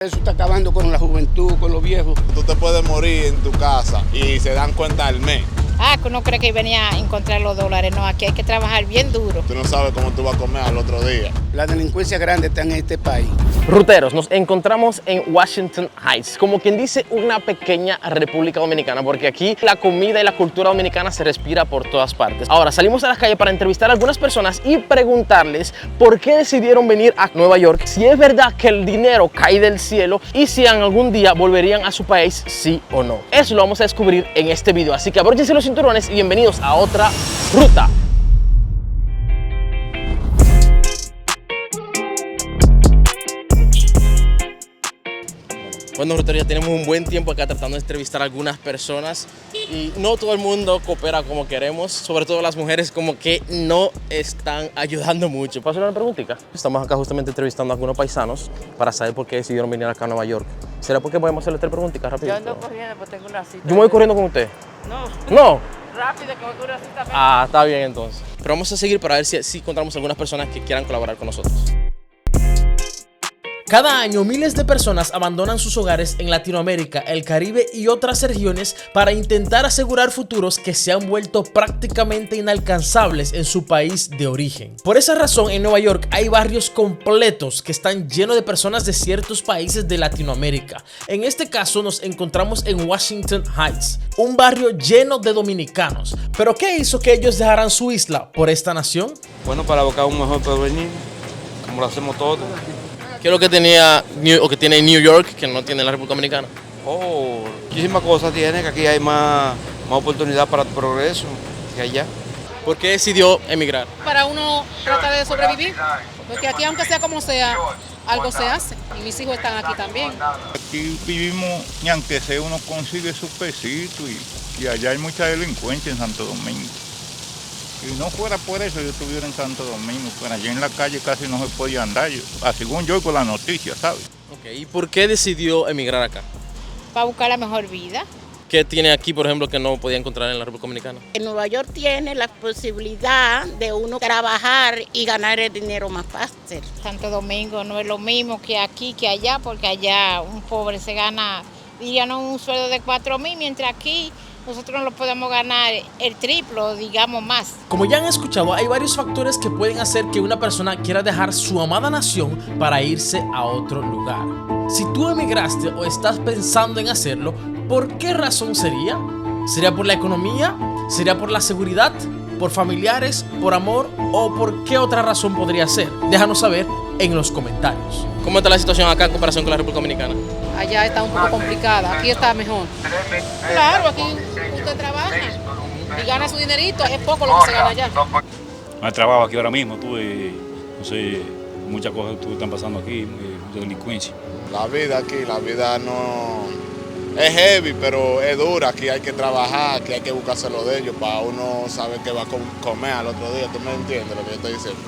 Eso está acabando con la juventud, con los viejos. Tú te puedes morir en tu casa y se dan cuenta al mes. Que uno cree que venía a encontrar los dólares. No, aquí hay que trabajar bien duro. Tú no sabes cómo tú vas a comer al otro día. La delincuencia grande está en este país. Ruteros, nos encontramos en Washington Heights, como quien dice una pequeña República Dominicana, porque aquí la comida y la cultura dominicana se respira por todas partes. Ahora salimos a la calle para entrevistar a algunas personas y preguntarles por qué decidieron venir a Nueva York, si es verdad que el dinero cae del cielo y si en algún día volverían a su país, sí o no. Eso lo vamos a descubrir en este video, así que abróchense los cinturones y bienvenidos a otra ruta. Bueno, Ruteros, ya tenemos un buen tiempo acá tratando de entrevistar a algunas personas y no todo el mundo coopera como queremos, sobre todo las mujeres como que no están ayudando mucho. ¿Puedo hacer una preguntita? Estamos acá justamente entrevistando a algunos paisanos para saber por qué decidieron venir acá a Nueva York. ¿Será porque podemos hacerle tres preguntitas rápido? Yo ando corriendo, pues tengo una cita. ¿Yo me voy corriendo con usted? No. ¿No? Rápido, que voy con una cita. Está bien entonces. Pero vamos a seguir para ver si encontramos algunas personas que quieran colaborar con nosotros. Cada año miles de personas abandonan sus hogares en Latinoamérica, el Caribe y otras regiones para intentar asegurar futuros que se han vuelto prácticamente inalcanzables en su país de origen. Por esa razón, en Nueva York hay barrios completos que están llenos de personas de ciertos países de Latinoamérica. En este caso nos encontramos en Washington Heights, un barrio lleno de dominicanos. ¿Pero qué hizo que ellos dejaran su isla por esta nación? Bueno, para buscar un mejor porvenir, como lo hacemos todos. ¿Qué es lo que tiene New York que no tiene la República Dominicana? Muchísimas cosas tiene, que aquí hay más oportunidad para el progreso que allá. ¿Por qué decidió emigrar? Para uno tratar de sobrevivir, porque aquí aunque sea como sea, algo se hace, y mis hijos están aquí también. Aquí vivimos y aunque sea uno consigue su pesito y allá hay mucha delincuencia en Santo Domingo. Si no fuera por eso, yo estuviera en Santo Domingo, pero allí en la calle casi no se podía andar, según yo con la noticia, ¿sabes? Ok, ¿y por qué decidió emigrar acá? Para buscar la mejor vida. ¿Qué tiene aquí, por ejemplo, que no podía encontrar en la República Dominicana? En Nueva York tiene la posibilidad de uno trabajar y ganar el dinero más fácil. Santo Domingo no es lo mismo que aquí, que allá, porque allá un pobre se gana, dirían, un sueldo de 4,000, mientras aquí nosotros no lo podemos ganar el triplo, digamos más. Como ya han escuchado, hay varios factores que pueden hacer que una persona quiera dejar su amada nación para irse a otro lugar. Si tú emigraste o estás pensando en hacerlo, ¿por qué razón sería? ¿Sería por la economía? ¿Sería por la seguridad? ¿Por familiares? ¿Por amor? ¿O por qué otra razón podría ser? Déjanos saber en los comentarios. ¿Cómo está la situación acá en comparación con la República Dominicana? Allá está un poco complicada, aquí está mejor. Claro, aquí usted trabaja y gana su dinerito, es poco lo que se gana allá. No hay trabajo aquí ahora mismo, no sé, muchas cosas que están pasando aquí, mucha delincuencia. La vida aquí, la vida no es heavy, pero es dura. Aquí hay que trabajar, aquí hay que buscarse lo de ellos para uno saber qué va a comer al otro día. ¿Tú me entiendes lo que yo estoy diciendo?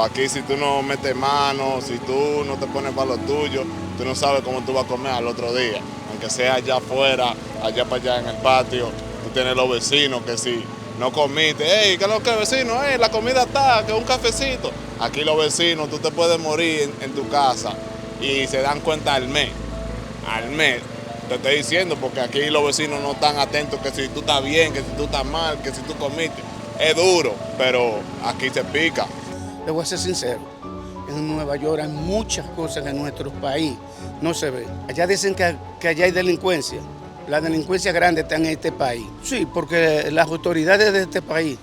Aquí si tú no metes mano, si tú no te pones para lo tuyo, tú no sabes cómo tú vas a comer al otro día. Aunque sea allá afuera, allá para allá en el patio, tú tienes los vecinos que si no comiste, hey, ¿qué es lo que vecino? Hey, la comida está, que un cafecito. Aquí los vecinos, tú te puedes morir en tu casa y se dan cuenta al mes. Te estoy diciendo, porque aquí los vecinos no están atentos que si tú estás bien, que si tú estás mal, que si tú comiste. Es duro, pero aquí se pica. Le voy a ser sincero, en Nueva York hay muchas cosas que en nuestro país no se ven. Allá dicen que allá hay delincuencia. La delincuencia grande está en este país. Sí, porque las autoridades de este país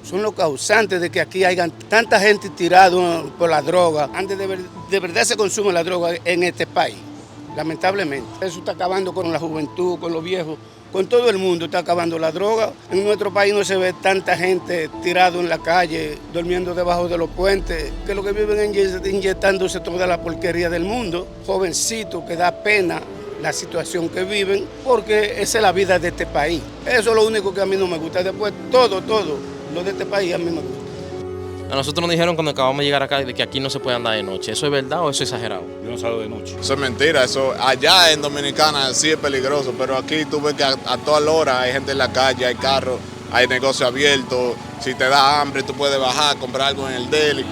son los causantes de que aquí hayan tanta gente tirada por la droga. Antes de verdad se consume la droga en este país, lamentablemente. Eso está acabando con la juventud, con los viejos. Con todo el mundo está acabando la droga. En nuestro país no se ve tanta gente tirado en la calle, durmiendo debajo de los puentes, que lo que viven es inyectándose toda la porquería del mundo. Jovencitos que da pena la situación que viven, porque esa es la vida de este país. Eso es lo único que a mí no me gusta. Después todo lo de este país a mí me gusta. A nosotros nos dijeron cuando acabamos de llegar acá de que aquí no se puede andar de noche. ¿Eso es verdad o eso es exagerado? Yo no salgo de noche. Eso es mentira, eso allá en Dominicana sí es peligroso, pero aquí tú ves que a todas horas hay gente en la calle, hay carros, hay negocio abierto. Si te da hambre tú puedes bajar, comprar algo en el deli.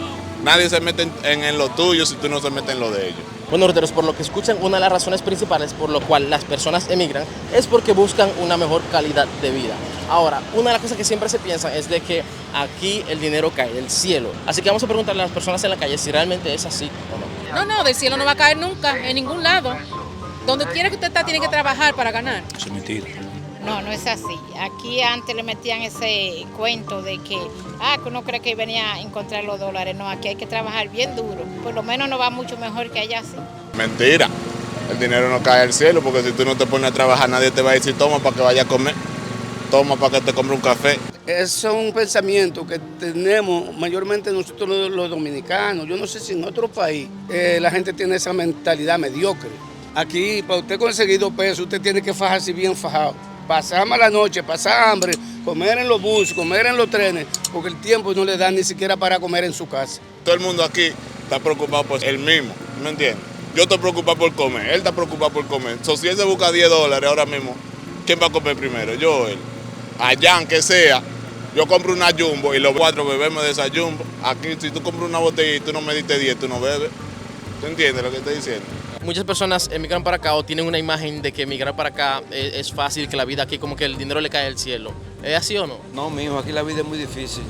Nadie se mete en lo tuyo si tú no se metes en lo de ellos. Bueno, ruteros, por lo que escuchan, una de las razones principales por lo cual las personas emigran es porque buscan una mejor calidad de vida. Ahora, una de las cosas que siempre se piensa es de que aquí el dinero cae del cielo. Así que vamos a preguntarle a las personas en la calle si realmente es así o no. No, del cielo no va a caer nunca, en ningún lado. Donde quiera que usted está, tiene que trabajar para ganar. Eso es mentira. No, no es así. Aquí antes le metían ese cuento de que uno cree que venía a encontrar los dólares. No, aquí hay que trabajar bien duro. Por lo menos no va mucho mejor que allá, sí. Mentira. El dinero no cae del cielo porque si tú no te pones a trabajar nadie te va a decir toma para que vaya a comer, toma para que te compre un café. Es un pensamiento que tenemos mayormente nosotros los dominicanos. Yo no sé si en otro país la gente tiene esa mentalidad mediocre. Aquí, para usted conseguir 2 pesos, usted tiene que fajarse bien fajado. Pasar mala noche, pasar hambre, comer en los buses, comer en los trenes, porque el tiempo no le da ni siquiera para comer en su casa. Todo el mundo aquí está preocupado por él mismo, ¿me entiendes? Yo estoy preocupado por comer, él está preocupado por comer. Si él se busca $10 ahora mismo, ¿quién va a comer primero? Yo o él. Allá, aunque sea, yo compro una Jumbo y los 4 bebemos de esa Jumbo. Aquí, si tú compras una botella y tú no me diste 10, tú no bebes. ¿Tú entiendes lo que estoy diciendo? Muchas personas emigran para acá o tienen una imagen de que emigrar para acá es fácil, que la vida aquí como que el dinero le cae del cielo. ¿Es así o no? No, mijo, aquí la vida es muy difícil.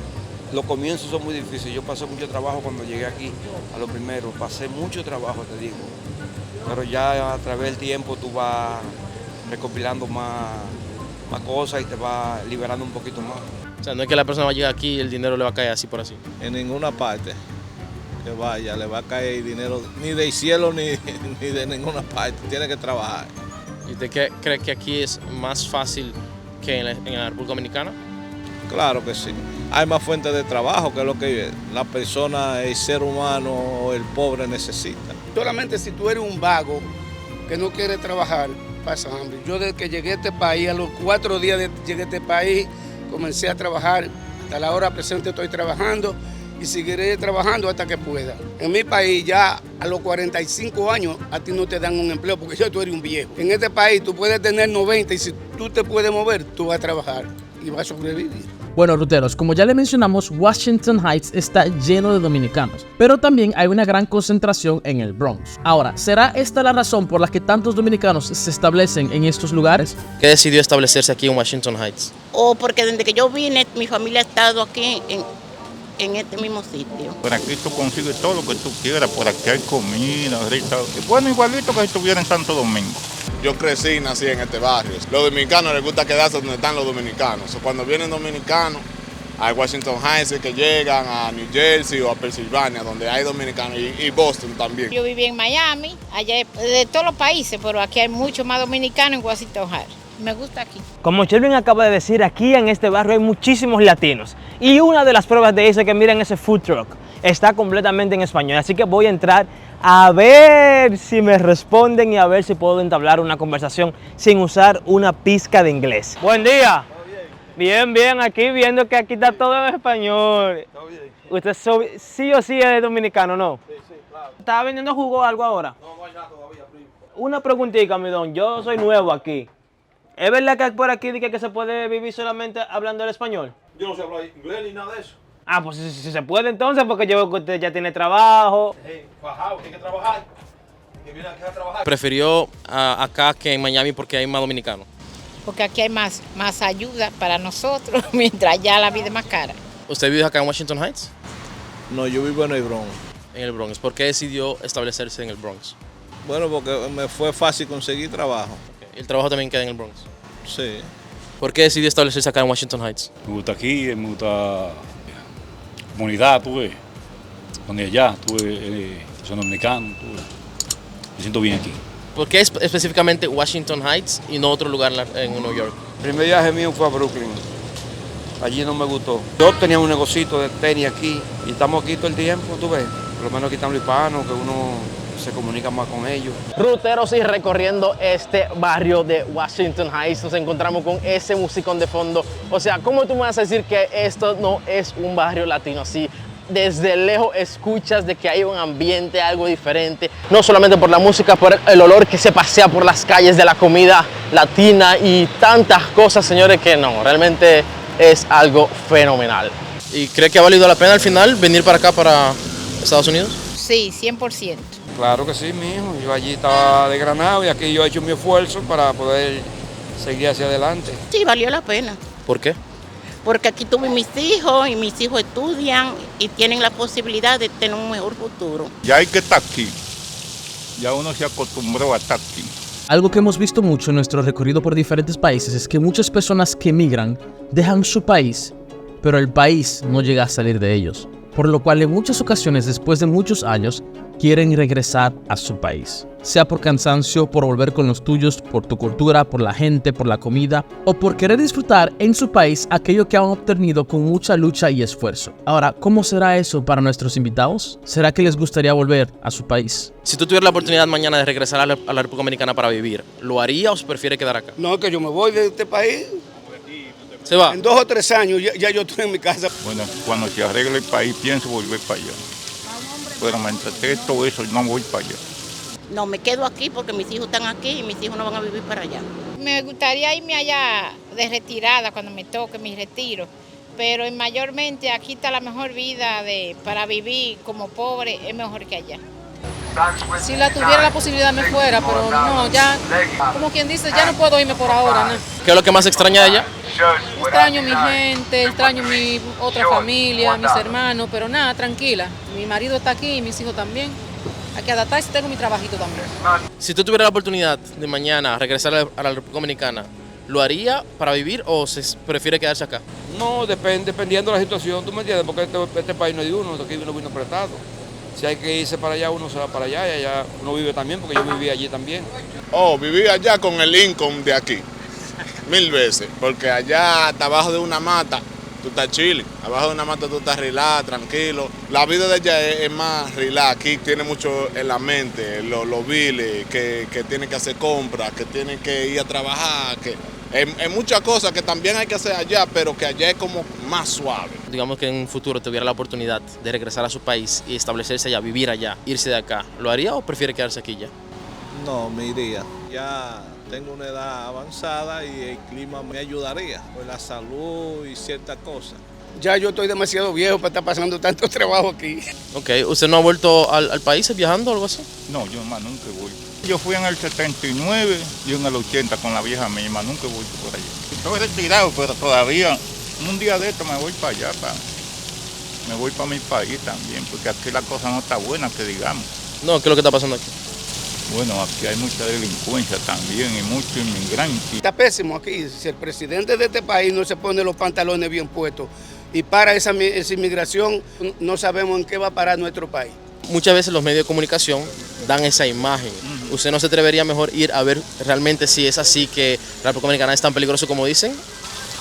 Los comienzos son muy difíciles. Yo pasé mucho trabajo cuando llegué aquí, a lo primero. Pasé mucho trabajo, te digo. Pero ya a través del tiempo tú vas recopilando más cosas y te vas liberando un poquito más. O sea, no es que la persona va a llegar aquí y el dinero le va a caer así por así. En ninguna parte que vaya le va a caer dinero ni del cielo ni de ninguna parte. Tiene que trabajar. ¿Y usted cree que aquí es más fácil que en la República Dominicana? Claro que sí. Hay más fuentes de trabajo que lo que la persona, el ser humano o el pobre necesita. Solamente si tú eres un vago que no quiere trabajar, pasa hambre. Yo desde que llegué a este país, a los 4 días de llegué a este país, comencé a trabajar. Hasta la hora presente estoy trabajando y seguiré trabajando hasta que pueda. En mi país ya a los 45 años a ti no te dan un empleo porque ya tú eres un viejo. En este país tú puedes tener 90 y si tú te puedes mover, tú vas a trabajar y vas a sobrevivir. Bueno, ruteros, como ya le mencionamos, Washington Heights está lleno de dominicanos, pero también hay una gran concentración en el Bronx. Ahora, ¿será esta la razón por la que tantos dominicanos se establecen en estos lugares? ¿Qué decidió establecerse aquí en Washington Heights? Porque desde que yo vine, mi familia ha estado aquí en este mismo sitio. Por aquí tú consigues todo lo que tú quieras, por aquí hay comida, restaurantes. Bueno, igualito que si estuviera en Santo Domingo. Yo crecí y nací en este barrio. Los dominicanos les gusta quedarse donde están los dominicanos. Cuando vienen dominicanos a Washington Heights, que llegan a New Jersey o a Pensilvania, donde hay dominicanos, y Boston también. Yo viví en Miami, allá de todos los países, pero aquí hay mucho más dominicanos en Washington Heights. Me gusta aquí. Como Shelvin acaba de decir, aquí en este barrio hay muchísimos latinos. Y una de las pruebas de eso es que miren ese food truck. Está completamente en español, así que voy a entrar a ver si me responden y a ver si puedo entablar una conversación sin usar una pizca de inglés. Buen día. Bien, bien, aquí viendo que aquí está todo en español. ¿Usted sí o sí es dominicano, no? Sí, claro. ¿Estaba vendiendo jugo o algo ahora? No, ya todavía, primo. Una preguntita, mi don, yo soy nuevo aquí. ¿Es verdad que por aquí dice que se puede vivir solamente hablando el español? Yo no sé hablar inglés ni nada de eso. Ah, pues si se puede entonces, porque yo veo que usted ya tiene trabajo. Fajado, tiene que trabajar. Que viene aquí a trabajar. ¿Prefirió acá que en Miami porque hay más dominicanos? Porque aquí hay más ayuda para nosotros, mientras allá la vida es más cara. ¿Usted vive acá en Washington Heights? No, yo vivo en el Bronx. En el Bronx. ¿Por qué decidió establecerse en el Bronx? Bueno, porque me fue fácil conseguir trabajo. ¿El trabajo también queda en el Bronx? Sí. ¿Por qué decidió establecerse acá en Washington Heights? Me gusta aquí, me gusta comunidad, tuve. Donde allá, tuve, soy dominicano, tuve. Me siento bien aquí. ¿Por qué específicamente Washington Heights y no otro lugar en New York? El primer viaje mío fue a Brooklyn. Allí no me gustó. Yo tenía un negocito de tenis aquí y estamos aquí todo el tiempo, tú ves. Por lo menos aquí están los hispanos, que uno se comunica más con ellos. Ruteros, y recorriendo este barrio de Washington Heights nos encontramos con ese musicón de fondo. O sea, ¿cómo tú me vas a decir que esto no es un barrio latino? Sí, desde lejos escuchas de que hay un ambiente, algo diferente. No solamente por la música, por el olor que se pasea por las calles de la comida latina y tantas cosas, señores, que no, realmente es algo fenomenal. ¿Y cree que ha valido la pena al final venir para acá, para Estados Unidos? Sí, 100%. Claro que sí, mi hijo. Yo allí estaba desgranado y aquí yo he hecho mi esfuerzo para poder seguir hacia adelante. Sí, valió la pena. ¿Por qué? Porque aquí tuve mis hijos y mis hijos estudian y tienen la posibilidad de tener un mejor futuro. Ya hay que estar aquí. Ya uno se acostumbró a estar aquí. Algo que hemos visto mucho en nuestro recorrido por diferentes países es que muchas personas que emigran dejan su país, pero el país no llega a salir de ellos. Por lo cual en muchas ocasiones, después de muchos años, quieren regresar a su país. Sea por cansancio, por volver con los tuyos, por tu cultura, por la gente, por la comida, o por querer disfrutar en su país aquello que han obtenido con mucha lucha y esfuerzo. Ahora, ¿cómo será eso para nuestros invitados? ¿Será que les gustaría volver a su país? Si tú tuvieras la oportunidad mañana de regresar a la República Dominicana para vivir, ¿lo haría o se prefiere quedar acá? No, que yo me voy de este país. ¿Se va? En 2 o 3 años ya yo estoy en mi casa. Bueno, cuando se arregle el país, pienso volver para allá. Pero mientras todo eso, no voy para allá. No, me quedo aquí porque mis hijos están aquí y mis hijos no van a vivir para allá. Me gustaría irme allá de retirada cuando me toque mi retiro, pero mayormente aquí está la mejor vida para vivir como pobre, es mejor que allá. Si la tuviera la posibilidad me fuera, pero no, ya, como quien dice, ya no puedo irme por ahora, ¿no? ¿Qué es lo que más extraña de ella? Extraño mi gente, extraño mi otra familia, mis hermanos, pero nada, tranquila. Mi marido está aquí y mis hijos también. Hay que adaptarse, tengo mi trabajito también. Si tú tuvieras la oportunidad de mañana regresar a la República Dominicana, ¿lo haría para vivir o se prefiere quedarse acá? No, dependiendo de la situación, ¿tú me entiendes? Porque este país no es de uno, aquí uno vino prestado. Si hay que irse para allá, uno se va para allá y allá uno vive también, porque yo viví allí también. Oh, viví allá con el income de aquí, 1000 veces, porque allá hasta abajo de una mata tú estás chilling, abajo de una mata tú estás relax, tranquilo. La vida de allá es más relax, aquí tiene mucho en la mente, los biles, que tienen que hacer compras, que tienen que ir a trabajar, que hay muchas cosas que también hay que hacer allá, pero que allá es como más suave. Digamos que en un futuro tuviera la oportunidad de regresar a su país y establecerse allá, vivir allá, irse de acá, ¿lo haría o prefiere quedarse aquí ya? No, me iría. Ya tengo una edad avanzada y el clima me ayudaría, pues la salud y ciertas cosas. Ya yo estoy demasiado viejo para estar pasando tanto trabajo aquí. Ok, ¿usted no ha vuelto al país viajando o algo así? No, yo más nunca voy. Yo fui en el 79 y en el 80 con la vieja misma, nunca voy por allá. Estoy retirado, pero todavía un día de esto me voy para allá, me voy para mi país también, porque aquí la cosa no está buena, que digamos. No, ¿qué es lo que está pasando aquí? Bueno, aquí hay mucha delincuencia también y muchos inmigrantes. Está pésimo aquí, si el presidente de este país no se pone los pantalones bien puestos y para esa inmigración, no sabemos en qué va a parar nuestro país. Muchas veces los medios de comunicación dan esa imagen. ¿Usted no se atrevería mejor ir a ver realmente si es así, que la República Dominicana es tan peligroso como dicen?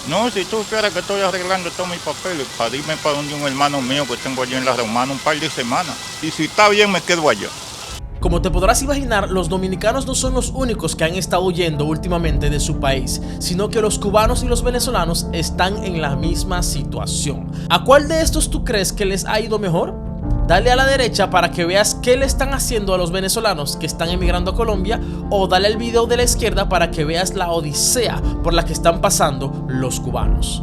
No, si tú supieras que estoy arreglando todos mis papeles para irme para donde un hermano mío que tengo allí en La Romana un par de semanas. Y si está bien, me quedo allá. Como te podrás imaginar, los dominicanos no son los únicos que han estado huyendo últimamente de su país, sino que los cubanos y los venezolanos están en la misma situación. ¿A cuál de estos tú crees que les ha ido mejor? Dale a la derecha para que veas qué le están haciendo a los venezolanos que están emigrando a Colombia, o dale al video de la izquierda para que veas la odisea por la que están pasando los cubanos.